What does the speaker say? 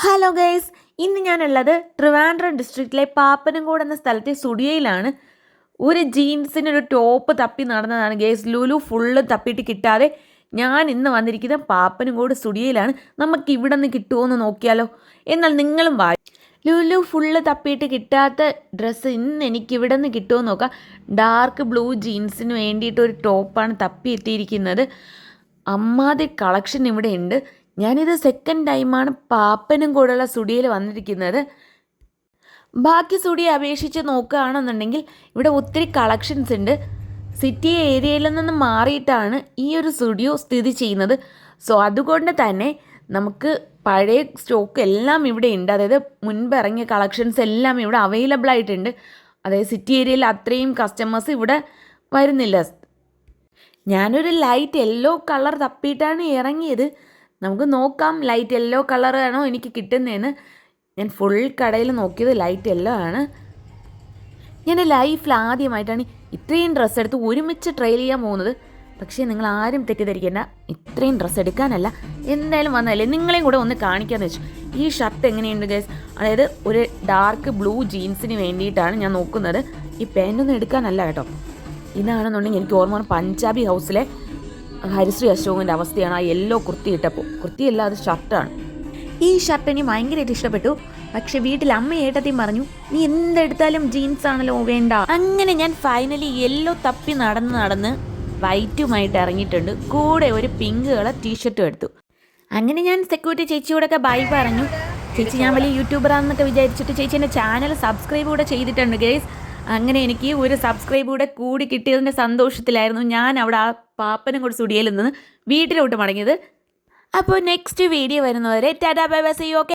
Hello guys, ഇന്ന് ഞാനുള്ളത് ട്രിവാൻഡ്രം ഡിസ്ട്രിക്റ്റിലെ പാപ്പനംകോട് എന്ന സ്ഥലത്തെ സ്റ്റുഡിയോയിലാണ്. ഒരു ജീൻസിനൊരു ടോപ്പ് തപ്പി നടന്നതാണ് ഗൈസ്. ലുലു ഫുള്ള് തപ്പിയിട്ട് കിട്ടാതെ ഞാൻ ഇന്ന് വന്നിരിക്കുന്നത് പാപ്പനംകോട് സ്റ്റുഡിയോയിലാണ്. നമുക്ക് ഇവിടെ നിന്ന് കിട്ടുമോ എന്ന് നോക്കിയാലോ? എന്നാൽ നിങ്ങളും വാ. ലുലു ഫുള്ള് തപ്പിയിട്ട് കിട്ടാത്ത ഡ്രസ്സ് ഇന്ന് എനിക്ക് ഇവിടെ നിന്ന് കിട്ടുമോ എന്ന് നോക്കാം. ഡാർക്ക് ബ്ലൂ ജീൻസിന് വേണ്ടിയിട്ട് ഒരു ടോപ്പാണ് തപ്പി എത്തിയിരിക്കുന്നത്. അമ്മാതിരി കളക്ഷൻ ഇവിടെ ഉണ്ട്. ഞാനിത് സെക്കൻഡ് ടൈമാണ് പാപ്പനംകോടുള്ള സ്റ്റുഡിയോയിൽ വന്നിരിക്കുന്നത്. ബാക്കി സ്റ്റുഡിയോ അപേക്ഷിച്ച് നോക്കുകയാണെന്നുണ്ടെങ്കിൽ ഇവിടെ ഒത്തിരി കളക്ഷൻസ് ഉണ്ട്. സിറ്റി ഏരിയയിൽ നിന്ന് മാറിയിട്ടാണ് ഈ ഒരു സ്റ്റുഡിയോ സ്ഥിതി ചെയ്യുന്നത്. സോ അതുകൊണ്ട് തന്നെ നമുക്ക് പഴയ സ്റ്റോക്ക് എല്ലാം ഇവിടെ ഉണ്ട്. അതായത് മുൻപ് ഇറങ്ങിയ കളക്ഷൻസ് എല്ലാം ഇവിടെ അവൈലബിൾ ആയിട്ടുണ്ട്. അതായത് സിറ്റി ഏരിയയിൽ അത്രയും കസ്റ്റമേഴ്സ് ഇവിടെ വരുന്നില്ല. ഞാനൊരു ലൈറ്റ് യെല്ലോ കളർ തപ്പിയിട്ടാണ് ഇറങ്ങിയത്. നമുക്ക് നോക്കാം ലൈറ്റ് യെല്ലോ കളറാണോ എനിക്ക് കിട്ടുന്നതെന്ന്. ഞാൻ ഫുൾ കടയിൽ നോക്കിയത് ലൈറ്റ് യെല്ലോ ആണ്. ഞാൻ ലൈഫിൽ ആദ്യമായിട്ടാണ് ഇത്രയും ഡ്രസ്സ് എടുത്ത് ഒരുമിച്ച് ട്രയൽ ചെയ്യാൻ പോകുന്നത്. പക്ഷേ നിങ്ങൾ ആരും തെറ്റിദ്ധരിക്കേണ്ട, ഇത്രയും ഡ്രസ്സ് എടുക്കാനല്ല, എന്തായാലും വന്നതല്ലേ നിങ്ങളെയും കൂടെ ഒന്ന് കാണിക്കാമെന്ന് വെച്ചു. ഈ ഷർട്ട് എങ്ങനെയുണ്ട് ഗൈസ്? അതായത് ഒരു ഡാർക്ക് ബ്ലൂ ജീൻസിന് വേണ്ടിയിട്ടാണ് ഞാൻ നോക്കുന്നത്. ഈ പാൻറ്റൊന്നും എടുക്കാനല്ല കേട്ടോ. ഇതാണെന്നുണ്ടെങ്കിൽ എനിക്ക് ഓർമ്മ പഞ്ചാബി ഹൗസിലെ ഹരിശ്രീ അശോകിൻ്റെ അവസ്ഥയാണ്. ആ യെല്ലോ കുർത്തി ഇട്ടപ്പോൾ, കുർത്തിയല്ല അത് ഷർട്ടാണ്. ഈ ഷർട്ട് എനിക്ക് ഭയങ്കരമായിട്ട് ഇഷ്ടപ്പെട്ടു. പക്ഷെ വീട്ടിൽ അമ്മ ഏട്ടത്തിയും പറഞ്ഞു, നീ എന്തെടുത്താലും ജീൻസ് ആണല്ലോ വേണ്ട. അങ്ങനെ ഞാൻ ഫൈനലി യെല്ലോ തപ്പി നടന്ന് വൈറ്റുമായിട്ട് ഇറങ്ങിയിട്ടുണ്ട്. കൂടെ ഒരു പിങ്ക് കളർ ടീഷർട്ടും എടുത്തു. അങ്ങനെ ഞാൻ സെക്യൂരിറ്റി ചേച്ചിയോടൊക്കെ ബൈ പറഞ്ഞു. ചേച്ചി ഞാൻ വലിയ യൂട്യൂബറാണെന്നൊക്കെ വിചാരിച്ചിട്ട് ചേച്ചി എൻ്റെ ചാനൽ സബ്സ്ക്രൈബ് കൂടെ ചെയ്തിട്ടുണ്ട് ഗൈസ്. അങ്ങനെ എനിക്ക് ഒരു സബ്സ്ക്രൈബ് കൂടെ കൂടി കിട്ടിയതിൻ്റെ സന്തോഷത്തിലായിരുന്നു ഞാൻ അവിടെ ആ പാപ്പനംകോട് സ്റ്റുഡിയോയിൽ നിന്ന് വീട്ടിലോട്ട് മടങ്ങിയത്. അപ്പോൾ നെക്സ്റ്റ് വീഡിയോ വരുന്നവരെ tata bye bye, see you. Okay.